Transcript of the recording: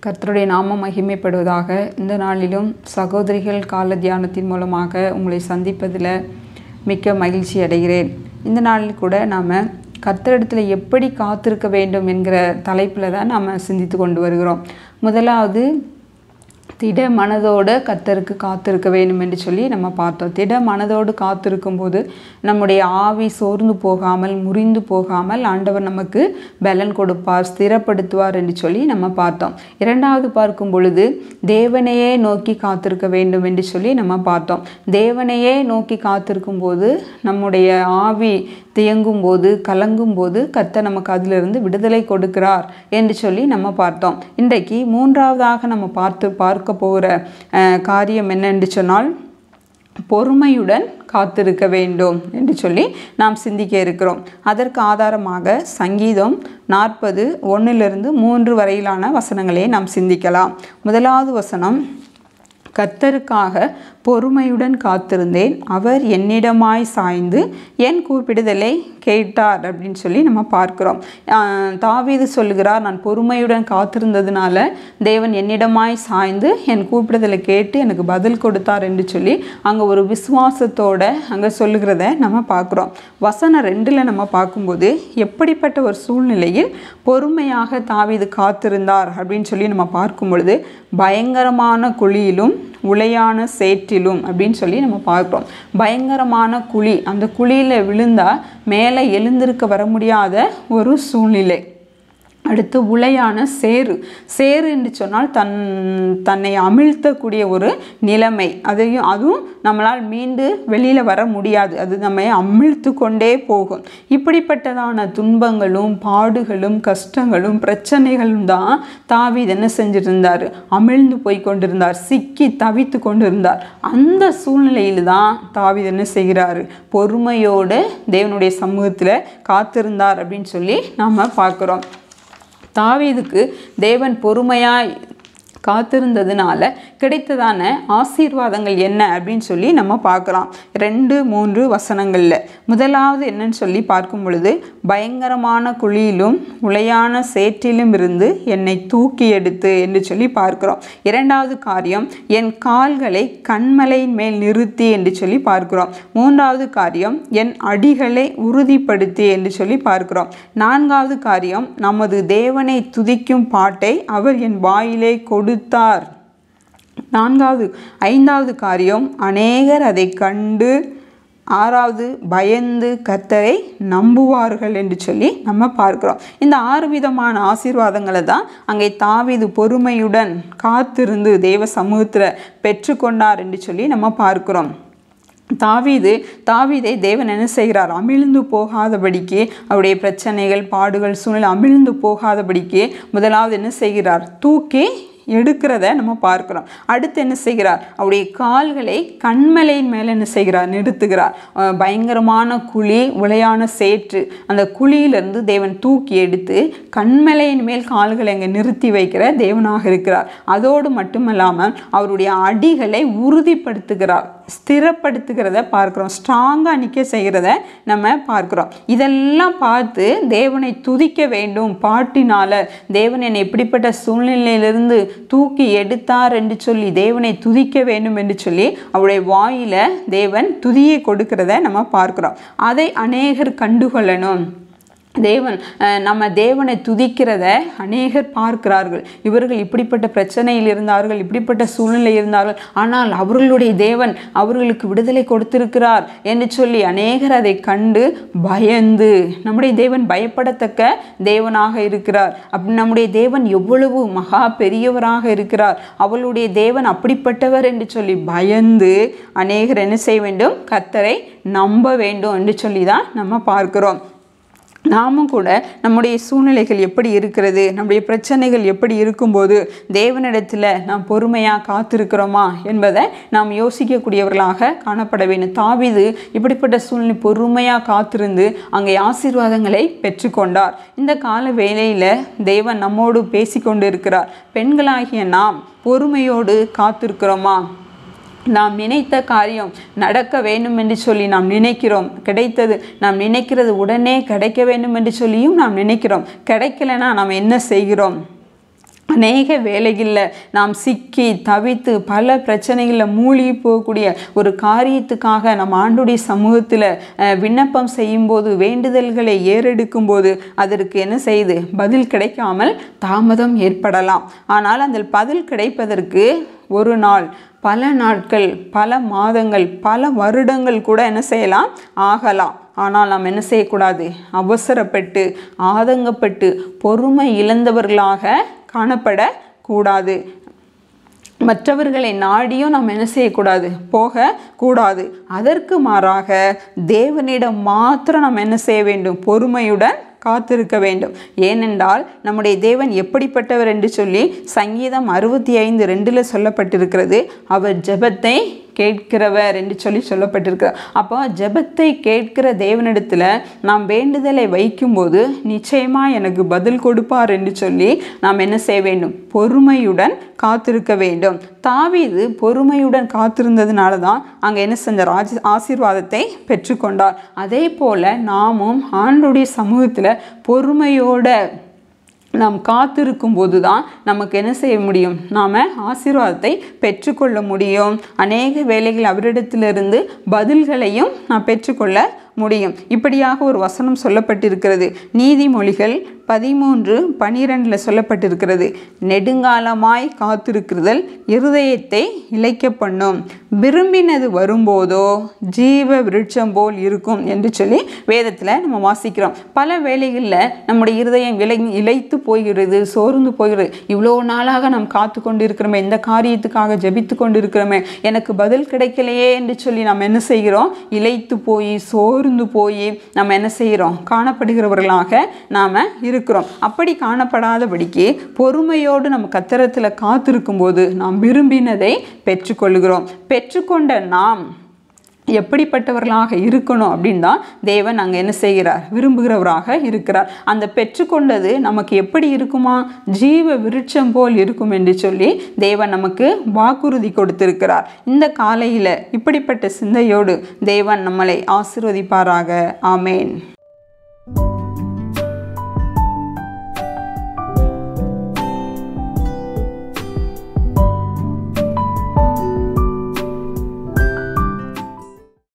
கர்த்தருடைய நாமம் மகிமைப்படுவதாக. இந்த நாளிலும் சகோதரிகள் கால தியானத்தின் மூலமாக உங்களை சந்திப்பதில் மிக்க மகிழ்ச்சி அடைகிறேன். இந்த நாளில் கூட நாம் கர்த்தரிடத்தில் எப்படி காத்திருக்க வேண்டும் என்கிற தலைப்பில் தான் நாம் சிந்தித்து கொண்டு வருகிறோம். முதலாவது திட மனதோடு கர்த்தருக்கு காத்திருக்க வேண்டும் என்று சொல்லி நம்ம பார்த்தோம். திட மனதோடு காத்திருக்கும் போது நம்முடைய ஆவி சோர்ந்து போகாமல் முறிந்து போகாமல் ஆண்டவர் நமக்கு பலன் கொடுப்பார், ஸ்திரப்படுத்துவார் என்று சொல்லி நம்ம பார்த்தோம். இரண்டாவது பார்க்கும் பொழுது தேவனையே நோக்கி காத்திருக்க வேண்டும் என்று சொல்லி நம்ம பார்த்தோம். தேவனையே நோக்கி காத்திருக்கும் போது நம்முடைய ஆவி தியங்கும் போது கலங்கும் போது கர்த்தர் நமக்கு அதிலிருந்து விடுதலை கொடுக்கிறார் என்று சொல்லி நம்ம பார்த்தோம். இன்றைக்கு மூன்றாவதாக நம்ம பார்க்க போகிற காரியம் என்ன என்று சொன்னால், பொறுமையுடன் காத்திருக்க வேண்டும் என்று சொல்லி நாம் சிந்திக்க இருக்கிறோம். அதற்கு ஆதாரமாக சங்கீதம் 40:1-3 வரையிலான வசனங்களை நாம் சிந்திக்கலாம். முதலாவது வசனம், கர்த்தருக்காக பொறுமையுடன் காத்திருந்தேன், அவர் என்னிடமாய் சாய்ந்து என் கூப்பிடுதலை கேட்டார் அப்படின்னு சொல்லி நம்ம பார்க்கிறோம். தாவீது சொல்லுகிறார், நான் பொறுமையுடன் காத்திருந்ததுனால தேவன் என்னிடமாய் சாய்ந்து என் கூப்பிடுதலை கேட்டு எனக்கு பதில் கொடுத்தார் என்று சொல்லி அங்கே ஒரு விசுவாசத்தோட அங்கே சொல்லுகிறத நம்ம பார்க்குறோம். வசனம் 2 நம்ம பார்க்கும்போது எப்படிப்பட்ட ஒரு சூழ்நிலையில் பொறுமையாக தாவீது காத்திருந்தார் அப்படின்னு சொல்லி நம்ம பார்க்கும் பொழுது, பயங்கரமான குழியிலும் உளையான சேற்றிலும் அப்படின்னு சொல்லி நம்ம பார்க்குறோம். பயங்கரமான குழி, அந்த குழியில் விழுந்தால் மேலே எழுந்திருக்க வர முடியாத ஒரு சூழ்நிலை. அடுத்து உளையான சேறு என்று சொன்னால் தன்னை அமிழ்த்தக்கூடிய ஒரு நிலைமை. அதுவும் நம்மளால் மீண்டு வெளியில் வர முடியாது, அது நம்மை அமிழ்த்து கொண்டே போகும். இப்படிப்பட்டதான துன்பங்களும் பாடுகளும் கஷ்டங்களும் பிரச்சனைகளும் தான் தாவீது என்ன செஞ்சிருந்தார், அமிழ்ந்து போய் கொண்டிருந்தார், சிக்கி தவித்து கொண்டிருந்தார். அந்த சூழ்நிலையில் தான் தாவீது என்ன செய்கிறார், பொறுமையோடு தேவனுடைய சமூகத்தில் காத்திருந்தார் அப்படின்னு சொல்லி நாம் பார்க்குறோம். தாவீதுக்கு தேவன் பொறுமையாய் காத்திருந்ததுனால கிடைத்ததான ஆசீர்வாதங்கள் என்ன அப்படின்னு சொல்லி நம்ம பார்க்கலாம். 2-3 வசனங்களில் முதலாவது என்னன்னு சொல்லி பார்க்கும் பொழுது, பயங்கரமான குழியிலும் உளையான சேற்றிலும் இருந்து என்னை தூக்கி எடுத்து என்று சொல்லி பார்க்கிறோம். இரண்டாவது காரியம், என் கால்களை கன்மலையின் மேல் நிறுத்தி என்று சொல்லி பார்க்கிறோம். மூன்றாவது காரியம், என் அடிகளை உறுதிப்படுத்தி என்று சொல்லி பார்க்கிறோம். நான்காவது காரியம், நமது தேவனை துதிக்கும் பாட்டை அவர் என் வாயிலே கொடுத்தார். ஐந்தாவது காரியம், அநேகர் அதை கண்டு ஆறாவது பயந்து கர்த்தரை நம்புவார்கள் என்று சொல்லி நம்ம பார்க்கிறோம். இந்த 6 விதமான ஆசீர்வாதங்களை தான் அங்கே தாவீது பொறுமையுடன் காத்திருந்து தேவ சமூகத்தில் பெற்றுக்கொண்டார் என்று சொல்லி நம்ம பார்க்கிறோம். தாவீதை தேவன் என்ன செய்கிறார், அமிழ்ந்து போகாதபடிக்கு அவருடைய பிரச்சனைகள் பாடுகள் சூழ்நிலை அமிழ்ந்து போகாதபடிக்கு முதலாவது என்ன செய்கிறார், தூக்கி எடுக்கிறத நம்ம பார்க்கிறோம். அடுத்து என்ன செய்கிறார், அவருடைய கால்களை கன்மலையின் மேலே என்ன செய்கிறார், நிறுத்துகிறார். பயங்கரமான குழி உளையான சேற்று, அந்த குழியிலிருந்து தேவன் தூக்கி எடுத்து கன்மலையின் மேல் கால்களை அங்கே நிறுத்தி வைக்கிற தேவனாக இருக்கிறார். அதோடு மட்டுமல்லாமல் அவருடைய அடிகளை உறுதிப்படுத்துகிறார், ஸ்திரப்படுத்துகிறத பார்க்கிறோம், ஸ்ட்ராங்காக நிற்க செய்கிறத நம்ம பார்க்கிறோம். இதெல்லாம் பார்த்து தேவனை துதிக்க வேண்டும், பாட்டினால தேவன் என்னை எப்படிப்பட்ட சூழ்நிலையிலிருந்து தூக்கி எடுத்தார் என்று சொல்லி தேவனை துதிக்க வேண்டும் என்று சொல்லி அவருடைய வாயில தேவன் துதியை கொடுக்கிறத நம்ம பார்க்கிறோம். அதை அநேகர் கண்டுகொள்ளணும். நம்ம தேவனை துதிக்கிறத அநேகர் பார்க்கிறார்கள். இவர்கள் இப்படிப்பட்ட பிரச்சனையில் இருந்தார்கள், இப்படிப்பட்ட சூழ்நிலை இருந்தார்கள், ஆனால் அவர்களுடைய தேவன் அவர்களுக்கு விடுதலை கொடுத்திருக்கிறார் என்று சொல்லி அநேகர் அதை கண்டு பயந்து, நம்முடைய தேவன் பயப்படத்தக்க தேவனாக இருக்கிறார், அப்படி நம்முடைய தேவன் எவ்வளவு மகா பெரியவராக இருக்கிறார், அவளுடைய தேவன் அப்படிப்பட்டவர் என்று சொல்லி பயந்து அநேகர் என்ன செய்ய வேண்டும், கர்த்தரை நம்ப வேண்டும் என்று சொல்லி தான் நம்ம பார்க்கிறோம். நாமும் கூட நம்முடைய சூழ்நிலைகள் எப்படி இருக்கிறது, நம்முடைய பிரச்சனைகள் எப்படி இருக்கும்போது தேவனிடத்தில் நாம் பொறுமையாக காத்திருக்கிறோமா என்பதை நாம் யோசிக்கக்கூடியவர்களாக காணப்பட வேண்டும். தாவீது இப்படிப்பட்ட சூழ்நிலை பொறுமையாக காத்திருந்து அங்கே ஆசீர்வாதங்களை பெற்றுக்கொண்டார். இந்த கால வேளையில் தேவன் நம்மோடு பேசிக்கொண்டு இருக்கிறார். பெண்களாகிய நாம் பொறுமையோடு காத்திருக்கிறோமா? நாம் நினைத்த காரியம் நடக்க வேண்டும் என்று சொல்லி நாம் நினைக்கிறோம், கிடைத்தது நாம் நினைக்கிறது உடனே கிடைக்க வேண்டும் என்று சொல்லியும் நாம் நினைக்கிறோம். கிடைக்கலனா நாம் என்ன செய்கிறோம்? அநேக வேலைகளில் நாம் சிக்கி தவித்து பல பிரச்சனைகளில் மூழ்கி போகக்கூடிய ஒரு காரியத்துக்காக நம்ம ஆண்டுடைய சமூகத்தில் விண்ணப்பம் செய்யும்போது, வேண்டுதல்களை ஏறெடுக்கும் போது அதற்கு என்ன செய்யுது? பதில் கிடைக்காமல் தாமதம் ஏற்படலாம். ஆனால் அந்த பதில் கிடைப்பதற்கு ஒரு நாள், பல நாட்கள், பல மாதங்கள், பல வருடங்கள் கூட என்ன செய்யலாம்? ஆகலாம். ஆனால் நாம் என்ன செய்யக்கூடாது? அவசரப்பட்டு ஆதங்கப்பட்டு பொறுமை இழந்தவர்களாக காணப்படக்கூடாது. மற்றவர்களை நாடியும் நாம் என்ன செய்யக்கூடாது? போகக்கூடாது. அதற்கு மாறாக தேவனிடம் மாத்திரம் நாம் என்ன செய்ய வேண்டும்? பொறுமையுடன் காத்திருக்க வேண்டும். ஏனென்றால் நம்முடைய தேவன் எப்படிப்பட்டவர் என்று சொல்லி சங்கீதம் 65:2 சொல்லப்பட்டிருக்கிறது. அவர் ஜெபத்தை கேட்கிறவர் என்று சொல்லப்பட்டிருக்கிறார். அப்போ ஜெபத்தை கேட்கிற தேவனிடத்தில் நாம் வேண்டுதலை வைக்கும்போது நிச்சயமாக எனக்கு பதில் கொடுப்பார் என்று சொல்லி நாம் என்ன செய்ய வேண்டும்? பொறுமையுடன் காத்திருக்க வேண்டும். தாவீது பொறுமையுடன் காத்திருந்ததுனால தான் அங்கே என்ன செஞ்சார்? ஆசீர்வாதத்தை பெற்றுக்கொண்டார். அதே போல் நாமும் ஆண்டவருடைய சமூகத்தில் பொறுமையோட நாம் காத்திருக்கும் போது தான் நமக்கு என்ன செய்ய முடியும்? நாம் ஆசீர்வாதத்தை பெற்றுக்கொள்ள முடியும். அநேக வேளைகள் அவரிடத்திலிருந்து பதில்களையும் நாம் பெற்றுக்கொள்ள முடியும். இப்படியாக ஒரு வசனம் சொல்லப்பட்டிருக்கிறது. நீதிமொழிகள் 13:12 சொல்லப்பட்டிருக்கிறது. நெடுங்காலமாய் காத்திருக்கிறதல் இருதயத்தை இளைக்க பண்ணும், விரும்பினது வரும்போதோ ஜீவ விருட்சம் போல் இருக்கும் என்று சொல்லி வேதத்தில் நம்ம வாசிக்கிறோம். பல வேளைகளில் நம்முடைய இருதயம் இளைத்து போகிறது, சோர்ந்து போகிறது. இவ்வளோ நாளாக நாம் காத்து கொண்டு இருக்கிறோமே, இந்த காரியத்துக்காக ஜெபித்து கொண்டு இருக்கிறோமே, எனக்கு பதில் கிடைக்கலையே என்று சொல்லி நாம் என்ன செய்கிறோம்? இளைத்து போய் சோர்ந்து போய் நம்ம என்ன செய்கிறோம்? காணப்படுகிறவர்களாக நாம் இருக்கிறோம். அப்படி காணப்படாதபடிக்கு பொறுமையோடு நம்ம கர்த்தரிடத்தில் காத்திருக்கும் போது நாம் விரும்பினதை பெற்றுக்கொள்கிறோம். பெற்றுக்கொண்ட நாம் எப்படிப்பட்டவர்களாக இருக்கணும் அப்படின்னு தான் தேவன் அங்கே என்ன செய்கிறார்? விரும்புகிறவராக இருக்கிறார். அந்த பெற்றுக்கொண்டது நமக்கு எப்படி இருக்குமா? ஜீவ விருட்சம் போல் இருக்கும் என்று சொல்லி தேவன் நமக்கு வாக்குறுதி கொடுத்திருக்கிறார். இந்த காலையில் இப்படிப்பட்ட சிந்தையோடு தேவன் நம்மளை ஆசீர்வதிப்பாராக. ஆமேன்.